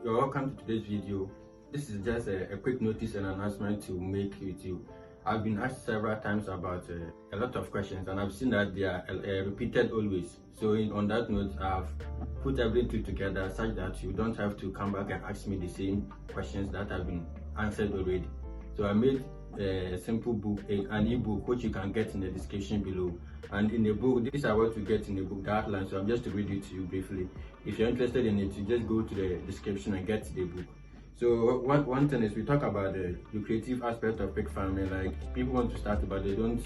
You're welcome to today's video. This is just a quick notice and announcement to make with you. I've been asked several times about a lot of questions, and I've seen that they are repeated always. So on that note, I've put everything together such that you don't have to come back and ask me the same questions that have been answered already. So I made a simple book, an ebook, which you can get in the description below. And in the book, these are what you get in the book, the outline. So I'm just to read it to you briefly. If you're interested in it, you just go to the description and get the book. So one thing is, we talk about the lucrative aspect of pig farming. Like, people want to start, but they don't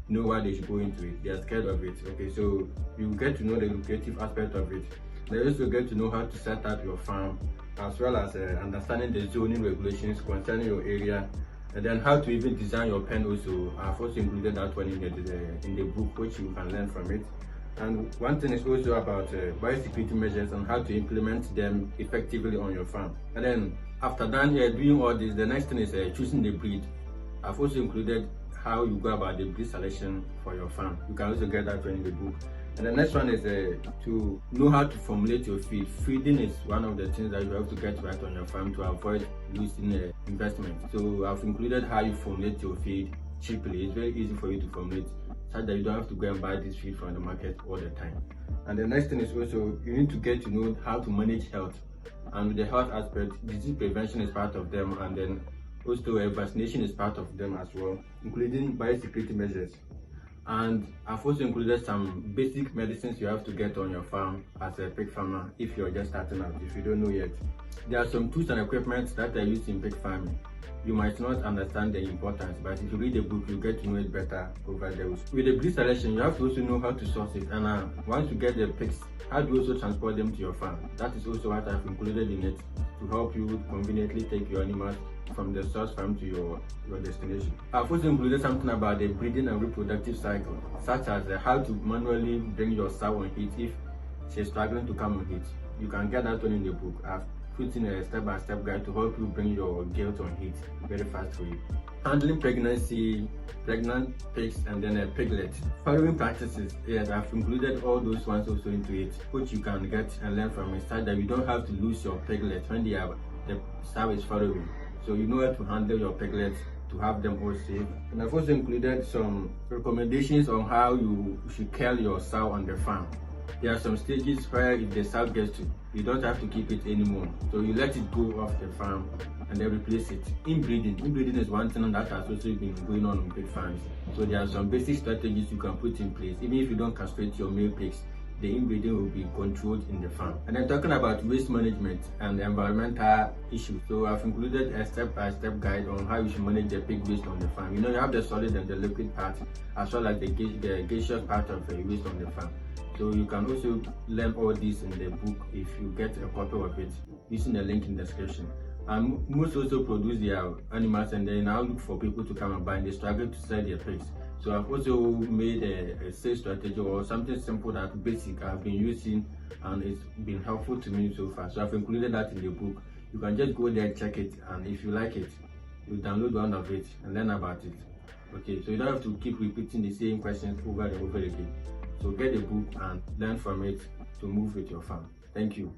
know why they should go into it. They are scared of it. Okay, so you get to know the lucrative aspect of it. They also get to know how to set up your farm, as well as understanding the zoning regulations concerning your area, and then how to even design your pen. Also, I've also included that one in the book, which you can learn from it. And one thing is also about biosecurity measures and how to implement them effectively on your farm. And then after doing all this, the next thing is choosing the breed. I've also included how you go about the breed selection for your farm. You can also get that one in the book. And the next one is to know how to formulate your feed. Feeding is one of the things that you have to get right on your farm to avoid losing investment. So I've included how you formulate your feed cheaply. It's very easy for you to formulate, such that you don't have to go and buy this feed from the market all the time. And the next thing is also, you need to get to know how to manage health. And with the health aspect, disease prevention is part of them, and then also vaccination is part of them as well, including biosecurity measures. And I've also included some basic medicines you have to get on your farm as a pig farmer if you're just starting out, if you don't know yet. There are some tools and equipment that are used in pig farming. You might not understand the importance, but if you read the book, you get to know it better over there. With the breed selection, you have to also know how to source it, and once you get the pigs, how do you also transport them to your farm? That is also what I've included in it to help you conveniently take your animals from the source farm to your destination. I've also included something about the breeding and reproductive cycle, such as how to manually bring your sow on heat if she's struggling to come on heat. You can get that one in the book. I've put in a step-by-step guide to help you bring your gilt on heat very fast for you. Handling pregnancy, pregnant pigs, and then piglets. Following practices, yes, I've included all those ones also into it, which you can get and learn from it, so that you don't have to lose your piglets when the sow is following. So you know how to handle your piglets to have them all safe. And I've also included some recommendations on how you should care your sow on the farm. There are some stages where if the sow gets to, you don't have to keep it anymore. So you let it go off the farm and then replace it. Inbreeding is one thing that has also been going on pig farms. So there are some basic strategies you can put in place. Even if you don't castrate your male pigs, the inbreeding will be controlled in the farm. And then talking about waste management and environmental issues. So I've included a step-by-step guide on how you should manage the pig waste on the farm. You know, you have the solid and the liquid part, as well as the gaseous part of the waste on the farm. So you can also learn all this in the book if you get a copy of it using the link in the description. And most also produce their animals and they now look for people to come and buy, and they struggle to sell their pigs. So I've also made a sales strategy or something simple that basic I've been using, and it's been helpful to me so far. So I've included that in the book. You can just go there, check it, and if you like it, you download one of it and learn about it. Okay, so you don't have to keep repeating the same questions over and over again. So get the book and learn from it to move with your farm. Thank you.